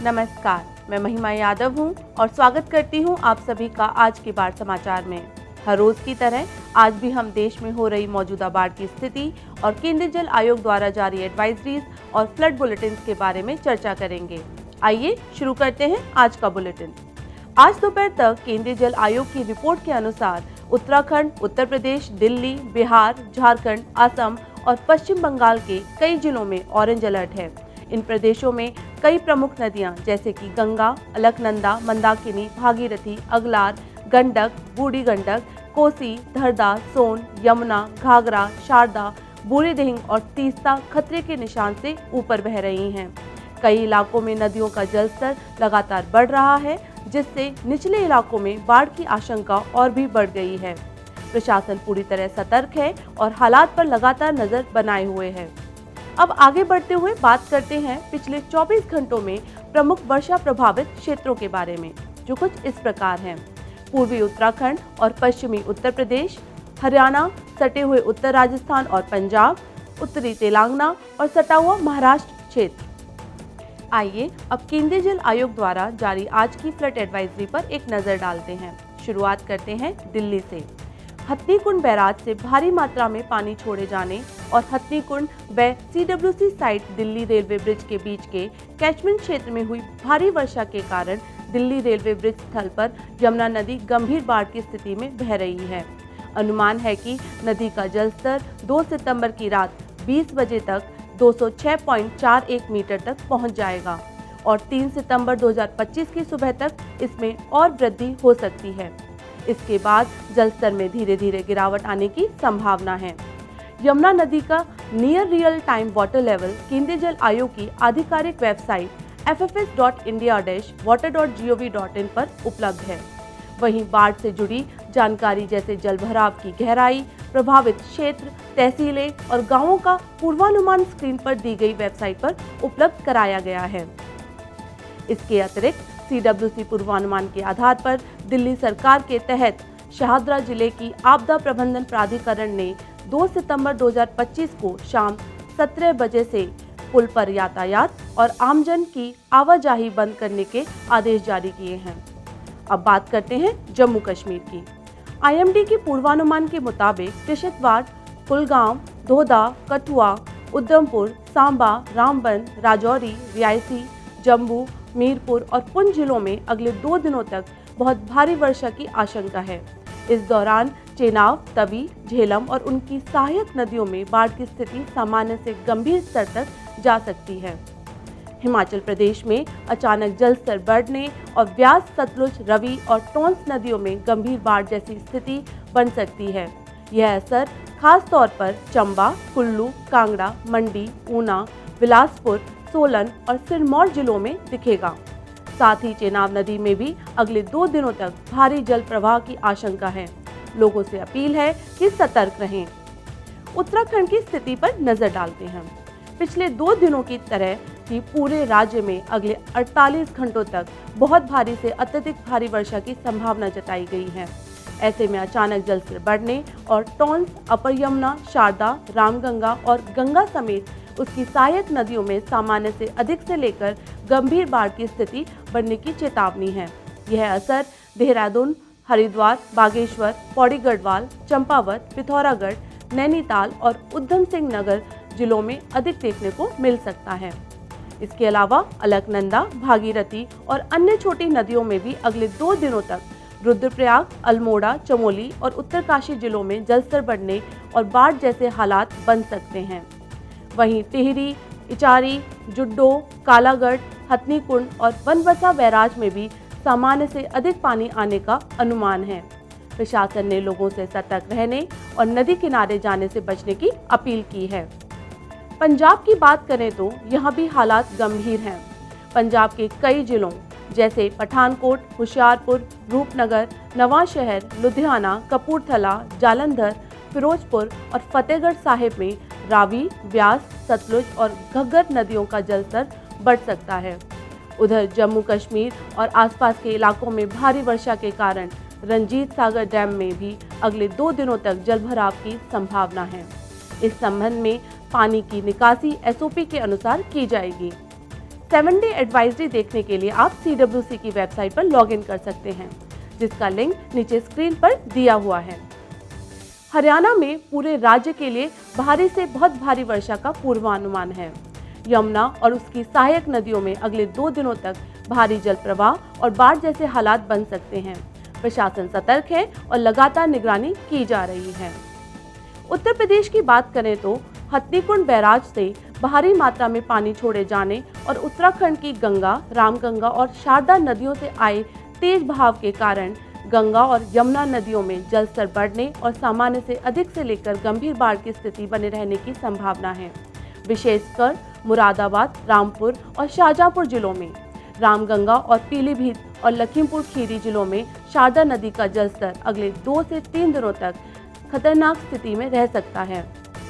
नमस्कार, मैं महिमा यादव हूं और स्वागत करती हूं आप सभी का आज के बाढ़ समाचार में। हर रोज की तरह आज भी हम देश में हो रही मौजूदा बाढ़ की स्थिति और केंद्रीय जल आयोग द्वारा जारी एडवाइजरीज और फ्लड बुलेटिन के बारे में चर्चा करेंगे। आइए शुरू करते हैं आज का बुलेटिन। आज दोपहर तक केंद्रीय जल आयोग की रिपोर्ट के अनुसार उत्तराखंड, उत्तर प्रदेश, दिल्ली, बिहार, झारखंड, असम और पश्चिम बंगाल के कई जिलों में ऑरेंज अलर्ट है। इन प्रदेशों में कई प्रमुख नदियां जैसे कि गंगा, अलकनंदा, मंदाकिनी, भागीरथी, अगलार, गंडक, बूढ़ी गंडक, कोसी, धरदा, सोन, यमुना, घाघरा, शारदा, बूढ़ी दिहिंग और तीस्ता खतरे के निशान से ऊपर बह रही हैं। कई इलाकों में नदियों का जलस्तर लगातार बढ़ रहा है, जिससे निचले इलाकों में बाढ़ की आशंका और भी बढ़ गई है। प्रशासन पूरी तरह सतर्क है और हालात पर लगातार नजर बनाए हुए है। अब आगे बढ़ते हुए बात करते हैं पिछले 24 घंटों में प्रमुख वर्षा प्रभावित क्षेत्रों के बारे में, जो कुछ इस प्रकार हैं। पूर्वी उत्तराखंड और पश्चिमी उत्तर प्रदेश, हरियाणा, सटे हुए उत्तर राजस्थान और पंजाब, उत्तरी तेलंगाना और सटा हुआ महाराष्ट्र क्षेत्र। आइए अब केंद्रीय जल आयोग द्वारा जारी आज की फ्लड एडवाइजरी पर एक नजर डालते हैं। शुरुआत करते हैं दिल्ली से। हथनीकुंड बैराज से भारी मात्रा में पानी छोड़े जाने और हथनीकुंड व CWC site Delhi railway bridge के बीच के कैचमेंट क्षेत्र में हुई भारी वर्षा के कारण दिल्ली रेलवे ब्रिज स्थल पर यमुना नदी गंभीर बाढ़ की स्थिति में बह रही है। अनुमान है कि नदी का जलस्तर 2 सितंबर की रात 20 बजे तक 206.41 मीटर तक पहुंच जाएगा और 3 सितंबर 2025 की सुबह तक इसमें और वृद्धि हो सकती है। इसके बाद जलस्तर में धीरे धीरे गिरावट आने की संभावना है। यमुना नदी का near real time water level केंद्रीय जल आयोग की आधिकारिक वेबसाइट ffs.india-water.gov.in पर उपलब्ध है। वहीं बाढ़ से जुड़ी जानकारी जैसे जलभराव की गहराई, प्रभावित क्षेत्र, तहसीलें और गांवों का पूर्वानुमान स्क्रीन पर दी गई वेबसाइट पर उपलब्ध कराया गया है। इसके अतिरिक्त CWC पूर्वानुमान के आधार पर दिल्ली सरकार के तहत शाहदरा जिले की आपदा प्रबंधन प्राधिकरण ने 2 सितंबर 2025 को शाम 17 बजे से पुल पर यातायात और आमजन की आवाजाही बंद करने के आदेश जारी किए हैं। अब बात करते हैं जम्मू कश्मीर की। IMD के पूर्वानुमान के मुताबिक किश्तवाड़, कुलगाम, दोदा, कठुआ, उधमपुर, सांबा, रामबन, राजौरी, रियासी, जम्मू, मीरपुर और पुंछ जिलों में अगले 2 दिनों तक बहुत भारी वर्षा की आशंका है। इस दौरान चेनाब, तवी, झेलम और उनकी सहायक नदियों में बाढ़ की स्थिति सामान्य से गंभीर स्तर तक जा सकती है। हिमाचल प्रदेश में अचानक जलस्तर बढ़ने और व्यास, सतलुज, रवि और टोंस नदियों में गंभीर बाढ़ जैसी स्थिति बन सकती है। यह असर खास तौर पर चंबा, कुल्लू, कांगड़ा, मंडी, ऊना, बिलासपुर, सोलन और सिरमौर जिलों में दिखेगा। साथ ही चेनाब नदी में भी अगले 2 दिनों तक भारी जल प्रवाह की आशंका है। लोगों से अपील है कि सतर्क रहें। उत्तराखंड की स्थिति पर नजर डालते हैं। पिछले 2 दिनों की तरह ही पूरे राज्य में अगले 48 घंटों तक बहुत भारी से अत्यधिक भारी वर्षा की संभावना जताई गई है। ऐसे में अचानक जलस्तर बढ़ने और टोंस, अपर यमुना, शारदा, रामगंगा और गंगा समेत उसकी सहायक नदियों में सामान्य से अधिक से लेकर गंभीर बाढ़ की स्थिति बढ़ने की चेतावनी है। यह असर देहरादून, हरिद्वार, बागेश्वर, पौड़ी गढ़वाल, चंपावत, पिथौरागढ़, नैनीताल और उधम सिंह नगर जिलों में अधिक देखने को मिल सकता है। इसके अलावा अलकनंदा, भागीरथी और अन्य छोटी नदियों में भी अगले 2 दिनों तक रुद्रप्रयाग, अल्मोड़ा, चमोली और उत्तरकाशी जिलों में जलस्तर बढ़ने और बाढ़ जैसे हालात बन सकते हैं। वहीं टिहरी, इचारी, जुड्डो, कालागढ़, हथनीकुंड और बनबसा बैराज में भी सामान्य से अधिक पानी आने का अनुमान है। प्रशासन ने लोगों से सतर्क रहने और नदी किनारे जाने से बचने की अपील की है। पंजाब की बात करें तो यहाँ भी हालात गंभीर हैं। पंजाब के कई जिलों जैसे पठानकोट, होशियारपुर, रूपनगर, नवांशहर, लुधियाना, कपूरथला, जालंधर, फिरोजपुर और फतेहगढ़ साहिब में रावी, व्यास, सतलुज और घग्गर नदियों का जलस्तर बढ़ सकता है। उधर जम्मू कश्मीर और आसपास के इलाकों में भारी वर्षा के कारण रंजीत सागर डैम में भी अगले 2 दिनों तक जलभराव की संभावना है। इस संबंध में पानी की निकासी SOP के अनुसार की जाएगी। 7 डे एडवाइजरी देखने के लिए आप CWC की वेबसाइट पर लॉगिन कर सकते हैं, जिसका लिंक नीचे स्क्रीन पर दिया हुआ है। हरियाणा में पूरे राज्य के लिए भारी से बहुत भारी वर्षा का पूर्वानुमान है। यमुना और उसकी सहायक नदियों में अगले 2 दिनों तक भारी जल प्रवाह और बाढ़ जैसे हालात बन सकते हैं। प्रशासन सतर्क है और लगातार निगरानी की जा रही है। उत्तर प्रदेश की बात करें तो हथनीकुंड बैराज से भारी मात्रा में पानी छोड़े जाने और उत्तराखंड की गंगा, रामगंगा और शारदा नदियों से आए तेज बहाव के कारण गंगा और यमुना नदियों में जलस्तर बढ़ने और सामान्य से अधिक से लेकर गंभीर बाढ़ की स्थिति बने रहने की संभावना है। विशेषकर मुरादाबाद, रामपुर और शाहजहांपुर जिलों में, रामगंगा और पीलीभीत और लखीमपुर खीरी जिलों में शारदा नदी का जलस्तर अगले 2 से 3 दिनों तक खतरनाक स्थिति में रह सकता है।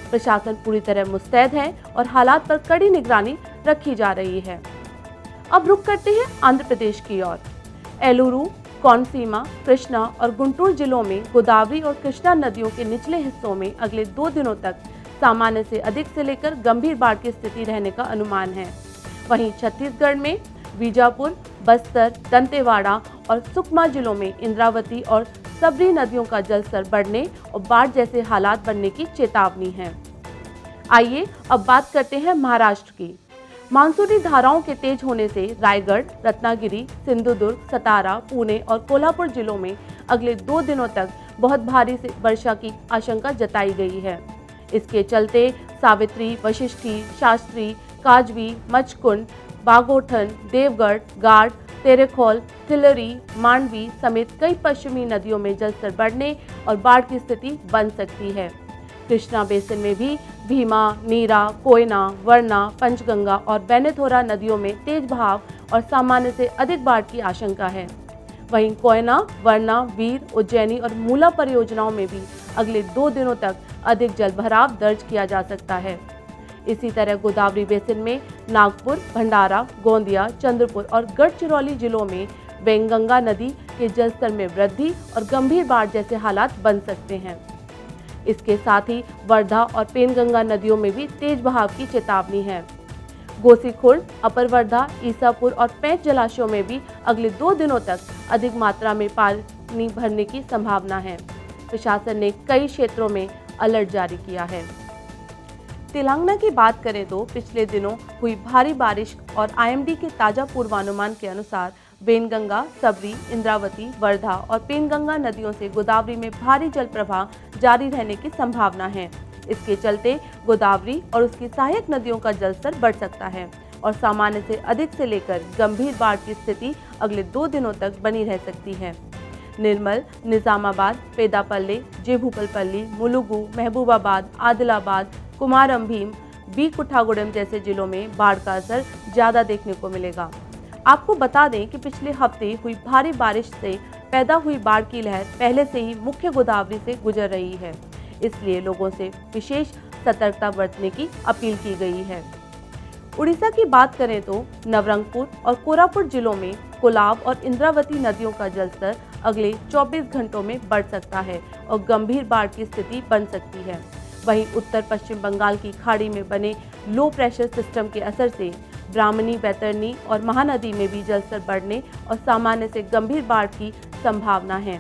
प्रशासन पूरी तरह मुस्तैद है और हालात पर कड़ी निगरानी रखी जा रही है। अब रुख करते हैं आंध्र प्रदेश की ओर। एलुरु, कोनसीमा, कृष्णा और गुंटूर जिलों में गोदावरी और कृष्णा नदियों के निचले हिस्सों में अगले 2 दिनों तक सामान्य से अधिक से लेकर गंभीर बाढ़ की स्थिति रहने का अनुमान है। वहीं छत्तीसगढ़ में बीजापुर, बस्तर, दंतेवाड़ा और सुकमा जिलों में इंद्रावती और सबरी नदियों का जलस्तर बढ़ने और बाढ़ जैसे हालात बनने की चेतावनी है। आइए अब बात करते हैं महाराष्ट्र की। मानसूनी धाराओं के तेज होने से रायगढ़, रत्नागिरी, सिंधुदुर्ग, सतारा, पुणे और कोल्हापुर जिलों में अगले 2 दिनों तक बहुत भारी वर्षा की आशंका जताई गई है। इसके चलते सावित्री, वशिष्ठी, शास्त्री, काजवी, मचकुंड, बागोठन, देवगढ़, गाढ़, तेरेखोल, तिलरी, मांडवी समेत कई पश्चिमी नदियों में जलस्तर बढ़ने और बाढ़ की स्थिति बन सकती है। कृष्णा बेसिन में भी भीमा, नीरा, कोयना, वरना, पंचगंगा और बेनेथोरा नदियों में तेज बहाव और सामान्य से अधिक बाढ़ की आशंका है। वहीं कोयना, वरना, वीर, उज्जैनी और मूला परियोजनाओं में भी अगले 2 दिनों तक अधिक जलभराव दर्ज किया जा सकता है। इसी तरह गोदावरी बेसिन में नागपुर, भंडारा, गोंदिया, चंद्रपुर और गढ़चिरौली जिलों में वेंगंगा नदी के जलस्तर में वृद्धि और गंभीर बाढ़ जैसे हालात बन सकते हैं। इसके साथ ही वर्धा और पेनगंगा नदियों में भी तेज बहाव की चेतावनी है। गोसीखुर्द, अपर वर्धा, ईसापुर और पेंच जलाशयों में भी अगले 2 दिनों तक अधिक मात्रा में पानी भरने की संभावना है। प्रशासन ने कई क्षेत्रों में अलर्ट जारी किया है। तेलंगाना की बात करें तो पिछले दिनों हुई भारी बारिश और IMD के ताजा पूर्वानुमान के अनुसार वेनगंगा, सबरी, इंद्रावती, वर्धा और पेनगंगा नदियों से गोदावरी में भारी जल प्रवाह जारी रहने की संभावना है। इसके चलते गोदावरी और उसकी सहायक नदियों का जलस्तर बढ़ सकता है और सामान्य से अधिक से लेकर गंभीर बाढ़ की स्थिति अगले 2 दिनों तक बनी रह सकती है। निर्मल, निजामाबाद, पेदापल्ली, जेभूपलपल्ली, मुलुगु, महबूबाबाद, आदिलाबाद, कुमारम भीम, बी कुठागुड़म जैसे जिलों में बाढ़ का असर ज़्यादा देखने को मिलेगा। आपको बता दें कि पिछले हफ्ते हुई भारी बारिश से पैदा हुई बाढ़ की लहर पहले से ही मुख्य गोदावरी से गुजर रही है, इसलिए लोगों से विशेष सतर्कता बरतने की अपील की गई है। उड़ीसा की बात करें तो नवरंगपुर और कोरापुट जिलों में कोलाब और इंद्रावती नदियों का जलस्तर अगले 24 घंटों में बढ़ सकता है और गंभीर बाढ़ की स्थिति बन सकती है। वहीं उत्तर पश्चिम बंगाल की खाड़ी में बने लो प्रेशर सिस्टम के असर से ब्राह्मणी, बैतरणी और महानदी में भी जलस्तर बढ़ने और सामान्य से गंभीर बाढ़ की संभावना है।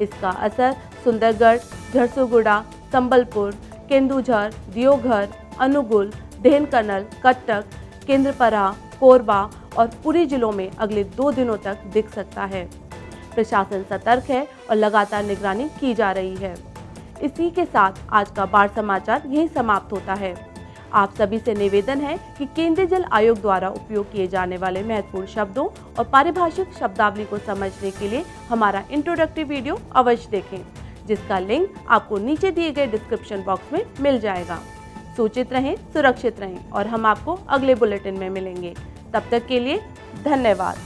इसका असर सुंदरगढ़, झरसुगुड़ा, संबलपुर, केंदुझर, दियोघर, अनुगुल, ढेनकनल, कटक, केंद्रपरा, कोरबा और पुरी जिलों में अगले 2 दिनों तक दिख सकता है। प्रशासन सतर्क है और लगातार निगरानी की जा रही है। इसी के साथ आज का बाढ़ समाचार यहीं समाप्त होता है। आप सभी से निवेदन है कि केंद्रीय जल आयोग द्वारा उपयोग किए जाने वाले महत्वपूर्ण शब्दों और पारिभाषिक शब्दावली को समझने के लिए हमारा इंट्रोडक्टरी वीडियो अवश्य देखें, जिसका लिंक आपको नीचे दिए गए डिस्क्रिप्शन बॉक्स में मिल जाएगा। सूचित रहें, सुरक्षित रहें और हम आपको अगले बुलेटिन में मिलेंगे। तब तक के लिए धन्यवाद।